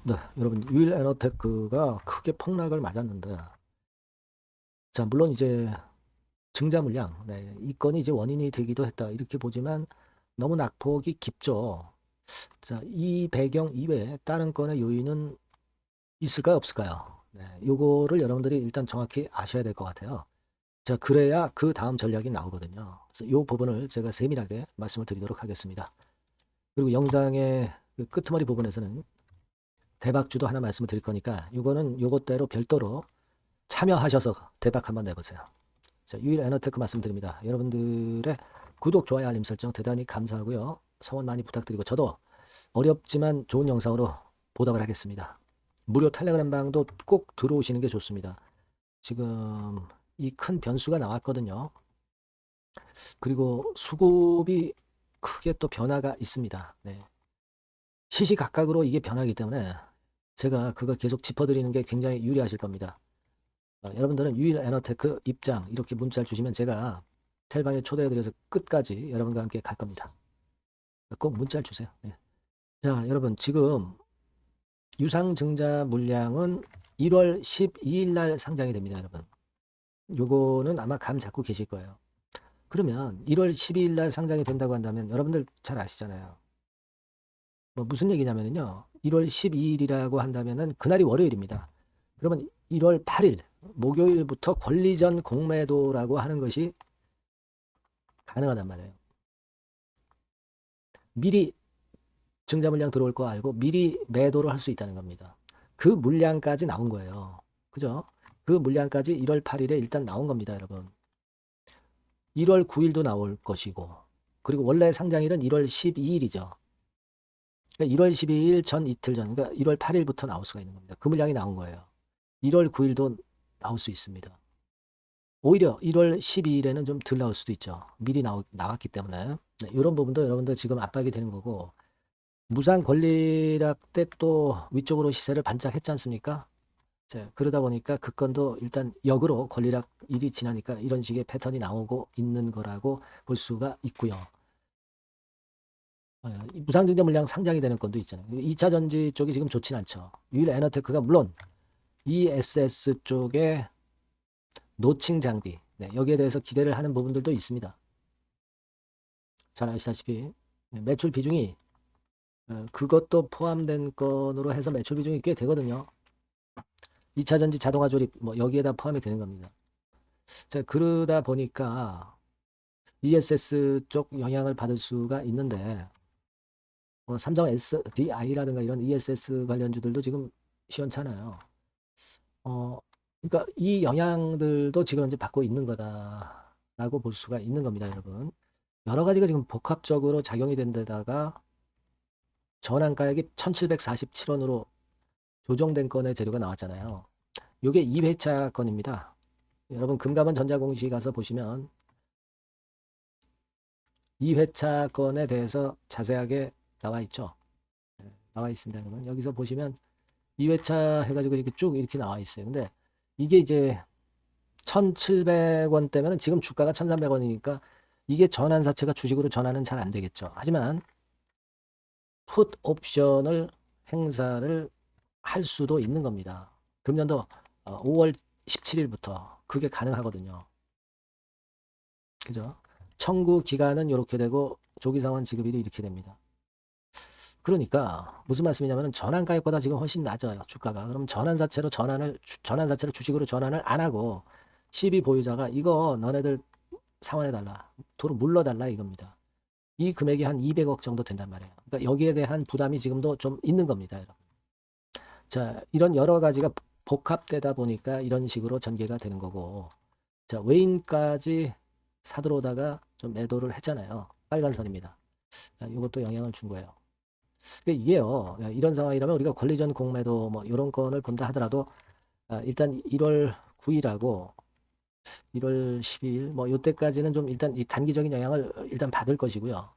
네, 여러분 유일 에너테크가 크게 폭락을 맞았는데, 자 물론 이제 증자 물량, 네, 이 건이 이제 원인이 되기도 했다 이렇게 보지만 너무 낙폭이 깊죠. 자, 이 배경 이외에 다른 건의 요인은 있을까요, 없을까요? 네, 요거를 여러분들이 일단 정확히 아셔야 될 것 같아요. 자, 그래야 그 다음 전략이 나오거든요. 그래서 요 부분을 제가 세밀하게 말씀을 드리도록 하겠습니다. 그리고 영상의 그 끄트머리 부분에서는 대박주도 하나 말씀을 드릴 거니까 요거는 요것대로 별도로 참여하셔서 대박 한번 내보세요. 자, 유일 에너테크 말씀드립니다. 여러분들의 구독, 좋아요, 알림 설정 대단히 감사하고요. 성원 많이 부탁드리고 저도 어렵지만 좋은 영상으로 보답을 하겠습니다. 무료 텔레그램 방도 꼭 들어오시는 게 좋습니다. 지금 이 큰 변수가 나왔거든요. 그리고 수급이 크게 또 변화가 있습니다. 네. 시시각각으로 이게 변하기 때문에 제가 그걸 계속 짚어드리는 게 굉장히 유리하실 겁니다. 여러분들은 유일 에너테크 입장 이렇게 문자를 주시면 제가 텔방에 초대해드려서 끝까지 여러분과 함께 갈 겁니다. 꼭 문자를 주세요. 네. 자, 여러분 지금 유상증자 물량은 1월 12일 날 상장이 됩니다, 여러분. 요거는 아마 감 잡고 계실 거예요. 그러면 1월 12일 날 상장이 된다고 한다면 여러분들 잘 아시잖아요. 뭐 무슨 얘기냐면요. 1월 12일이라고 한다면은 그날이 월요일입니다. 그러면 1월 8일 목요일부터 권리전 공매도라고 하는 것이 가능하단 말이에요. 미리 증자 물량 들어올 거 알고 미리 매도를 할 수 있다는 겁니다. 그 물량까지 나온 거예요. 그죠? 그 물량까지 1월 8일에 일단 나온 겁니다, 여러분. 1월 9일도 나올 것이고, 그리고 원래 상장일은 1월 12일이죠. 그러니까 1월 12일 전 이틀 전, 그러니까 1월 8일부터 나올 수가 있는 겁니다. 그 물량이 나온 거예요. 1월 9일도 나올 수 있습니다. 오히려 1월 12일에는 좀 덜 나올 수도 있죠. 미리 나왔기 때문에. 네, 이런 부분도 여러분들 지금 압박이 되는 거고, 무상 권리락 때 또 위쪽으로 시세를 반짝했지 않습니까? 자, 그러다 보니까 그 건도 일단 역으로 권리락 일이 지나니까 이런 식의 패턴이 나오고 있는 거라고 볼 수가 있고요. 무상증자 물량 상장이 되는 건도 있잖아요. 2차 전지 쪽이 지금 좋진 않죠. 유일 에너테크가 물론 ESS 쪽에 노칭 장비, 네, 여기에 대해서 기대를 하는 부분들도 있습니다. 잘 아시다시피 매출 비중이 그것도 포함된 건으로 해서 매출 비중이 꽤 되거든요. 2차 전지 자동화 조립 뭐 여기에다 포함이 되는 겁니다. 자, 그러다 보니까 ESS 쪽 영향을 받을 수가 있는데 삼성 SDI라든가 이런 ESS 관련주들도 지금 시원찮아요. 그러니까 이 영향들도 지금 이제 받고 있는 거다라고 볼 수가 있는 겁니다, 여러분. 여러 가지가 지금 복합적으로 작용이 된 데다가 전환가액이 1747원으로 조정된 건의 재료가 나왔잖아요. 이게 2회차 건입니다. 여러분 금감원 전자공시 가서 보시면 2회차 건에 대해서 자세하게 나와 있죠. 나와 있습니다. 그러면 여기서 보시면 2회차 해가지고 이렇게 쭉 이렇게 나와 있어요. 근데 이게 이제 1,700원대면 지금 주가가 1,300원이니까 이게 전환사채가 주식으로 전환은 잘 안 되겠죠. 하지만 풋 옵션을 행사를 할 수도 있는 겁니다. 금년도 5월 17일부터 그게 가능하거든요. 그죠? 청구 기간은 이렇게 되고 조기상환 지급일이 이렇게 됩니다. 그러니까 무슨 말씀이냐면 전환가액보다 지금 훨씬 낮아요. 주가가. 그럼 전환사채로 주식으로 전환을 안 하고 CB 보유자가 이거 너네들 상환해달라. 도로 물러달라 이겁니다. 이 금액이 한 200억 정도 된단 말이에요. 그러니까 여기에 대한 부담이 지금도 좀 있는 겁니다, 여러분. 자, 이런 여러 가지가 복합되다 보니까 이런 식으로 전개가 되는 거고, 자, 외인까지 사들어오다가 좀 매도를 했잖아요. 빨간 선입니다. 자, 이것도 영향을 준 거예요. 그러니까 이게요, 이런 상황이라면 우리가 권리전 공매도 뭐 이런 건을 본다 하더라도 일단 1월 9일하고 1월 12일 뭐 이때까지는 좀 일단 이 단기적인 영향을 일단 받을 것이고요.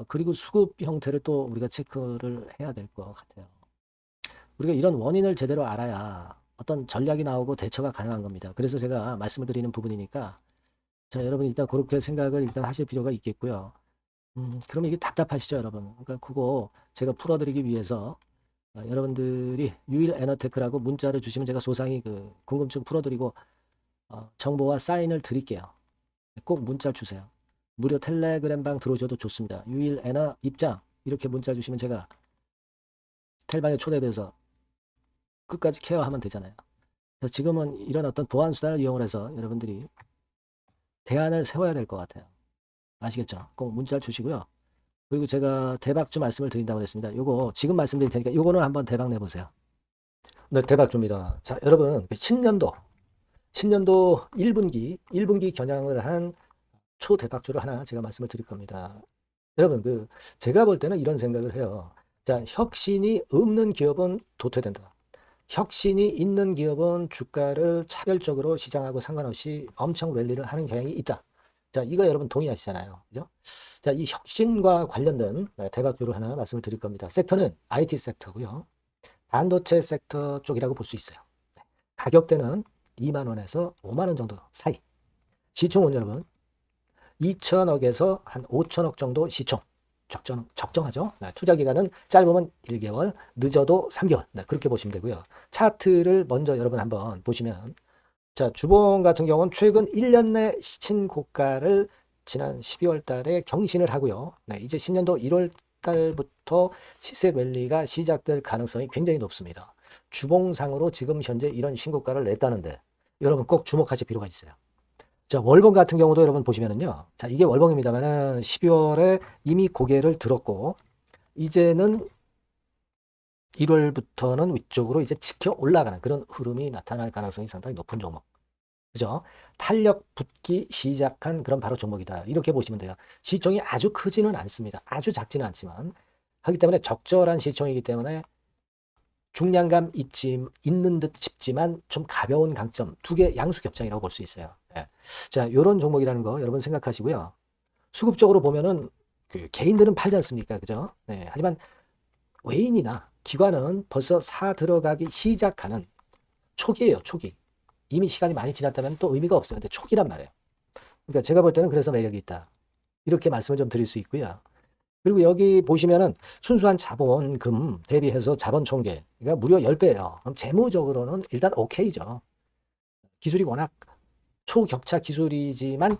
그리고 수급 형태를 또 우리가 체크를 해야 될 것 같아요. 우리가 이런 원인을 제대로 알아야 어떤 전략이 나오고 대처가 가능한 겁니다. 그래서 제가 말씀을 드리는 부분이니까 자, 여러분 일단 그렇게 생각을 일단 하실 필요가 있겠고요. 그러면 이게 답답하시죠, 여러분? 그러니까 그거 제가 풀어드리기 위해서 여러분들이 유일에너테크라고 문자를 주시면 제가 소상히 그 궁금증 풀어드리고 정보와 사인을 드릴게요. 꼭 문자 주세요. 무료 텔레그램방 들어오셔도 좋습니다. 유일에너 입장 이렇게 문자 주시면 제가 텔방에 초대돼서 끝까지 케어하면 되잖아요. 그래서 지금은 이런 어떤 보안 수단을 이용해서 여러분들이 대안을 세워야 될 것 같아요. 아시겠죠? 꼭 문자 주시고요. 그리고 제가 대박주 말씀을 드린다고 했습니다. 요거 지금 말씀드릴 테니까 요거는 한번 대박 내보세요. 네, 대박주입니다. 자, 여러분 신년도 1분기 겨냥을 한 초대박주를 하나 제가 말씀을 드릴 겁니다. 여러분 제가 볼 때는 이런 생각을 해요. 자, 혁신이 없는 기업은 도태된다. 혁신이 있는 기업은 주가를 차별적으로 시장하고 상관없이 엄청 랠리를 하는 경향이 있다. 자, 이거 여러분 동의하시잖아요. 그죠? 자, 이 혁신과 관련된 대박주를 하나 말씀을 드릴 겁니다. 섹터는 IT 섹터고요. 반도체 섹터 쪽이라고 볼 수 있어요. 가격대는 2만 원에서 5만 원 정도 사이. 시총은 여러분 2천억에서 한 5천억 정도 시총. 적정하죠. 투자 기간은 짧으면 1개월, 늦어도 3개월. 그렇게 보시면 되고요. 차트를 먼저 여러분 한번 보시면 자, 주봉 같은 경우는 최근 1년 내 시친 고가를 지난 12월 달에 경신을 하고요. 이제 신년도 1월 달부터 시세 랠리가 시작될 가능성이 굉장히 높습니다. 주봉상으로 지금 현재 이런 신고가를 냈다는데 여러분 꼭 주목하실 필요가 있어요. 자, 월봉 같은 경우도 여러분 보시면은요. 자, 이게 월봉입니다만은 12월에 이미 고개를 들었고 이제는 1월부터는 위쪽으로 이제 지켜 올라가는 그런 흐름이 나타날 가능성이 상당히 높은 종목. 그죠? 탄력 붙기 시작한 그런 바로 종목이다. 이렇게 보시면 돼요. 시총이 아주 크지는 않습니다. 아주 작지는 않지만 하기 때문에 적절한 시총이기 때문에 중량감 있는 듯 싶지만 좀 가벼운 강점 두 개 양수 겹장이라고 볼 수 있어요. 네. 자, 이런 종목이라는 거 여러분 생각하시고요. 수급적으로 보면은 개인들은 팔지 않습니까? 그죠? 네. 하지만 외인이나 기관은 벌써 사 들어가기 시작하는 초기예요. 초기. 이미 시간이 많이 지났다면 또 의미가 없어요. 근데 초기란 말이에요. 그러니까 제가 볼 때는 그래서 매력이 있다. 이렇게 말씀을 좀 드릴 수 있고요. 그리고 여기 보시면은 순수한 자본금 대비해서 자본 총계, 그러니까 무려 10배예요. 그럼 재무적으로는 일단 오케이죠. 기술이 워낙 초격차 기술이지만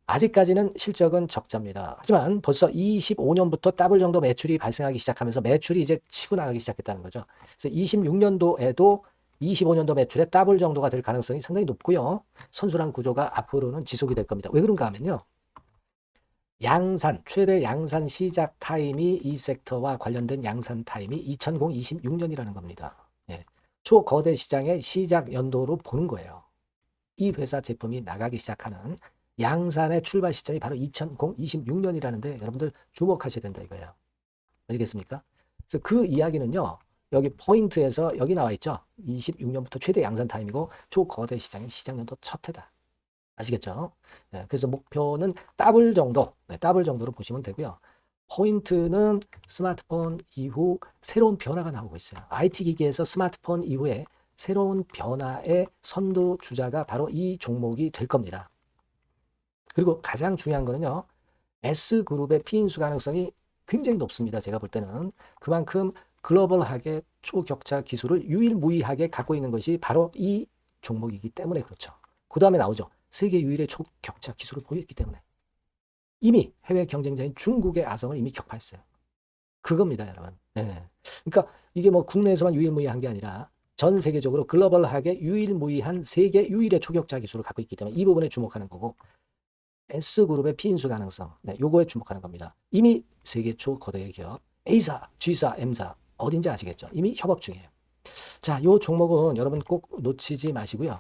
아직까지는 실적은 적자입니다. 하지만 벌써 25년부터 더블 정도 매출이 발생하기 시작하면서 매출이 이제 치고 나가기 시작했다는 거죠. 그래서 26년도에도 25년도 매출의 더블 정도가 될 가능성이 상당히 높고요. 선순환 구조가 앞으로는 지속이 될 겁니다. 왜 그런가 하면요. 최대 양산 시작 타임이 이 섹터와 관련된 양산 타임이 2026년이라는 겁니다. 예. 초거대 시장의 시작 연도로 보는 거예요. 이 회사 제품이 나가기 시작하는 양산의 출발 시점이 바로 2026년이라는데 여러분들 주목하셔야 된다 이거예요. 아시겠습니까? 그래서 그 이야기는요. 여기 포인트에서 여기 나와 있죠. 26년부터 최대 양산 타임이고 초거대 시장의 시작 연도 첫 해다. 아시겠죠? 네, 그래서 목표는 더블 정도, 더블 정도로 보시면 되고요. 포인트는 스마트폰 이후 새로운 변화가 나오고 있어요. IT 기기에서 스마트폰 이후에 새로운 변화의 선두주자가 바로 이 종목이 될 겁니다. 그리고 가장 중요한 거는요. S그룹의 피인수 가능성이 굉장히 높습니다. 제가 볼 때는. 그만큼 글로벌하게 초격차 기술을 유일무이하게 갖고 있는 것이 바로 이 종목이기 때문에 그렇죠. 그 다음에 나오죠. 세계 유일의 초격차 기술을 보였기 때문에. 이미 해외 경쟁자인 중국의 아성을 이미 격파했어요. 그겁니다, 여러분. 네. 그러니까 이게 뭐 국내에서만 유일무이한 게 아니라 전 세계적으로 글로벌하게 유일무이한 세계 유일의 초격차 기술을 갖고 있기 때문에 이 부분에 주목하는 거고 S그룹의 피인수 가능성, 요거에 주목하는 겁니다. 이미 세계 초거대 기업 A사, G사, M사 어딘지 아시겠죠? 이미 협업 중이에요. 자, 요 종목은 여러분 꼭 놓치지 마시고요.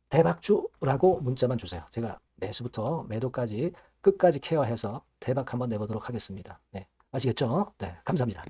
대박주라고 문자만 주세요. 제가 매수부터 매도까지 끝까지 케어해서 대박 한번 내보도록 하겠습니다. 네, 아시겠죠? 네, 감사합니다.